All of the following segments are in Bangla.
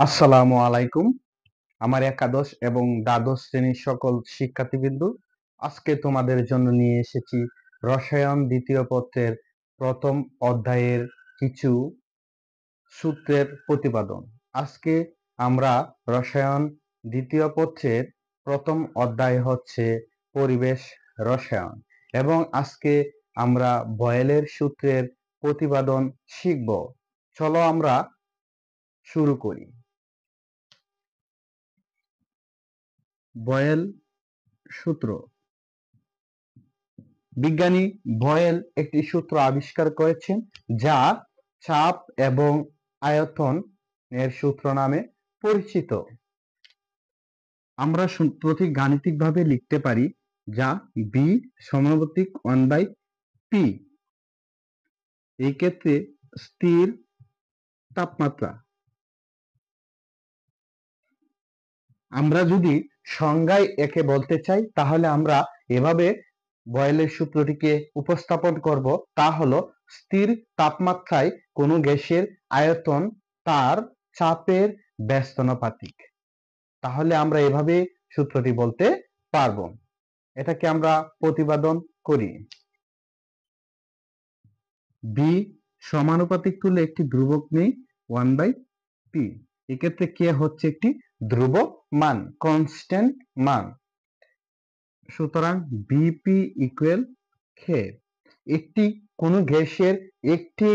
আসসালামু আলাইকুম। আমার একাদশ এবং দ্বাদশ শ্রেণীর সকল শিক্ষার্থীবৃন্দ, আজকে তোমাদের জন্য নিয়ে এসেছি রসায়ন দ্বিতীয় পত্রের প্রথম অধ্যায়ের কিছু সূত্রের প্রতিপাদন। আজকে আমরা রসায়ন দ্বিতীয় পত্রের প্রথম অধ্যায় হচ্ছে পরিবেশ রসায়ন, এবং আজকে আমরা বয়েলের সূত্রের প্রতিপাদন শিখব। চলো আমরা শুরু করি। বয়েল সূত্র। বিজ্ঞানী বয়েল একটি সূত্র আবিষ্কার করেছেন যা চাপ এবং আয়তন এর সূত্র নামে পরিচিত। আমরা সূত্রটি গাণিতিকভাবে লিখতে পারি, যা বি সমানুপাতিক 1/p। এই ক্ষেত্রে স্থির তাপমাত্রা। আমরা যদি সংজ্ঞায় একে বলতে চাই, তাহলে আমরা এভাবে বয়েলের সূত্রটিকে উপস্থাপন করব। তা হলো, স্থির তাপমাত্রায় কোনো গ্যাসের আয়তন তার চাপের ব্যস্তানুপাতিক। তাহলে আমরা এভাবে সূত্রটি বলতে পারবো। এটাকে আমরা প্রতিপাদন করি। বি সমানুপাতিক তুলে একটি ধ্রুবক নেই 1/p। এক্ষেত্রে কে হচ্ছে একটি ধ্রুবক মান, কনস্ট্যান্ট মান। সুতরাং বিপি ইকুয়াল কে। একটি কোন গ্যাসের একটি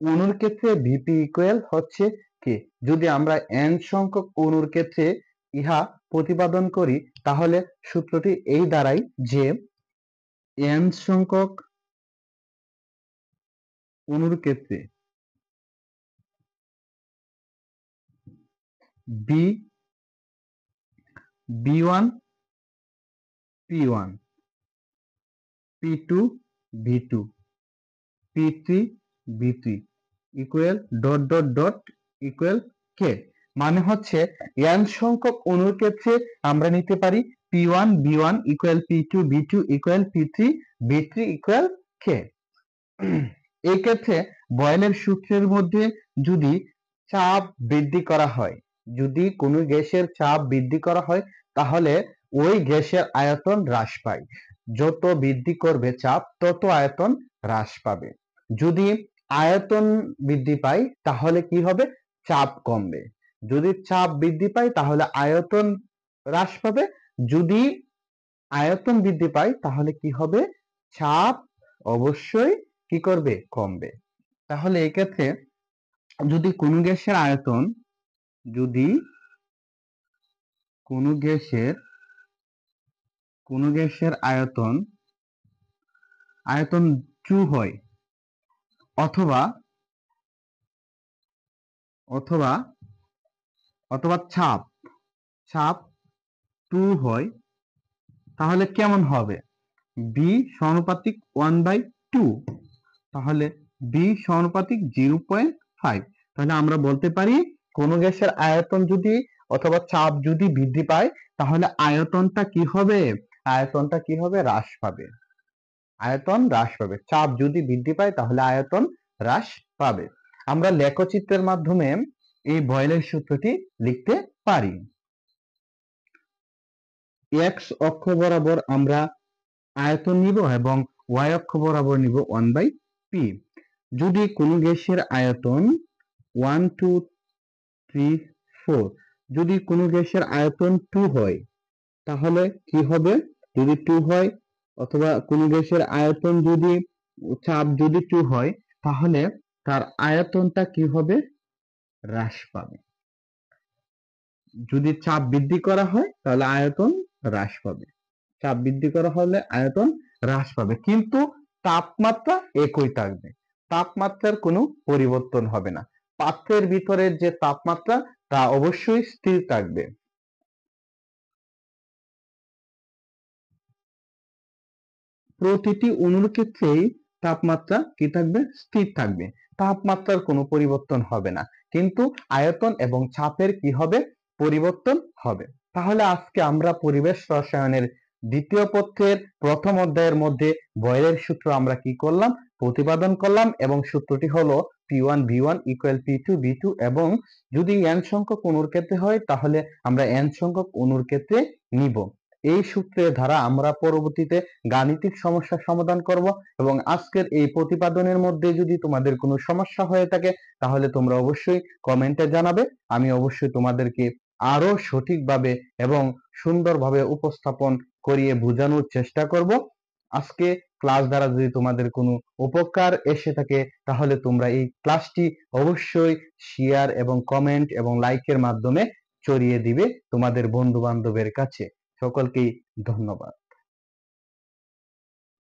অণুর ক্ষেত্রে বিপি ইকুয়াল হচ্ছে কে। যদি আমরা এন সংখ্যক অণুর ক্ষেত্রে ইহা প্রতিপাদন করি, তাহলে সূত্রটি এই দাঁড়ায় যে এন সংখ্যক অণুর ক্ষেত্রে বি বি1 পি1, পি2 ভি2, পি3 ভি3 equal dot dot dot equal K. মানে হচ্ছে এন সংখ্যক অণুর ক্ষেত্রে আমরা নিতে পারি পি1 বি1 ইকুয়াল পি2 বি2 ইকুয়াল পি3 বি3 ইকুয়াল কে। এই ক্ষেত্রে বয়েলের সূত্রের মধ্যে যদি চাপ বৃদ্ধি করা হয়, যদি কোনো গ্যাসের চাপ বৃদ্ধি করা হয়, তাহলে ওই গ্যাসের আয়তন হ্রাস পায়। যত বৃদ্ধি করবে চাপ, তত আয়তন হ্রাস পাবে। যদি আয়তন বৃদ্ধি পায়, তাহলে কি হবে? চাপ কমবে। যদি চাপ বৃদ্ধি পায়, তাহলে আয়তন হ্রাস পাবে। যদি আয়তন বৃদ্ধি পায়, তাহলে কি হবে? চাপ অবশ্যই কি করবে? কমবে। তাহলে এক্ষেত্রে যদি কোনো গ্যাসের আয়তন, যদি কোনো গ্যাসের আয়তন 2 হয়, অথবা অথবা অথবা চাপ 2 হয়, তাহলে কেমন হবে? বি সমানুপাতিক 1/2। তাহলে বি সমানুপাতিক 0.5। তাহলে আমরা বলতে পারি কোন গ্যাসের আয়তন যদি অথবা চাপ যদি বৃদ্ধি পায়, তাহলে আয়তনটা কি হবে? আয়তনটা কি হবে? হ্রাস পাবে। আয়তন হ্রাস পাবে। চাপ যদি বৃদ্ধি পায়, তাহলে আয়তন হ্রাস পাবে। আমরা লেখচিত্রের মাধ্যমে এই বয়েলের সূত্রটি লিখতে পারি। এক্স অক্ষ বরাবর আমরা আয়তন নিব এবং ওয়াই অক্ষ বরাবর নিব 1/p। যদি কোনো গ্যাসের আয়তন 1 2 3 4, যদি কোনো গ্যাসের আয়তন 2 হয়, তাহলে কি হবে? যদি 2 হয়, অথবা কোনো গ্যাসের আয়তন যদি চাপ যদি 2 হয়, তাহলে তার আয়তনটা কি হবে? হ্রাস পাবে। যদি চাপ বৃদ্ধি করা হয়, তাহলে আয়তন হ্রাস পাবে। চাপ বৃদ্ধি করা হলে আয়তন হ্রাস পাবে, কিন্তু তাপমাত্রা একই থাকবে। তাপমাত্রার কোনো পরিবর্তন হবে না। পাত্রের ভিতরের যে তাপমাত্রা, তা অবশ্যই স্থির থাকবে। প্রতিটি অণুর ক্ষেত্রেই তাপমাত্রা কি থাকবে? স্থির থাকবে। তাপমাত্রার কোনো পরিবর্তন হবে না, কিন্তু আয়তন এবং চাপের কি হবে? পরিবর্তন হবে। তাহলে আজকে আমরা পরিবেশ রসায়নের দ্বিতীয় পত্রের প্রথম অধ্যায়ের মধ্যে বয়েলের সূত্র আমরা কি করলাম? প্রতিপাদন করলাম, এবং সূত্রটি হলো P1 V1 equal P2 V2 এবং যদি n সংখ্যক অণুর ক্ষেত্রে হয় তাহলে আমরা n সংখ্যক অণুর ক্ষেত্রে নিব। এই সূত্রের দ্বারা আমরা পরবর্তীতে গাণিতিক সমস্যার সমাধান করব এবং আজকের এই প্রতিপাদনের মধ্যে যদি তোমাদের কোনো সমস্যা হয়ে থাকে তাহলে তোমরা অবশ্যই কমেন্টে জানাবে। আমি অবশ্যই তোমাদেরকে আরো সঠিকভাবে এবং সুন্দরভাবে উপস্থাপন করিয়ে বোঝানোর চেষ্টা করব। আজকে ক্লাস দ্বারা যদি তোমাদের কোনো উপকার এসে থাকে তাহলে তোমরা এই ক্লাসটি অবশ্যই শেয়ার এবং কমেন্ট এবং লাইকের মাধ্যমে ছড়িয়ে দিবে তোমাদের বন্ধু বান্ধবের কাছে। সকলকেই ধন্যবাদ।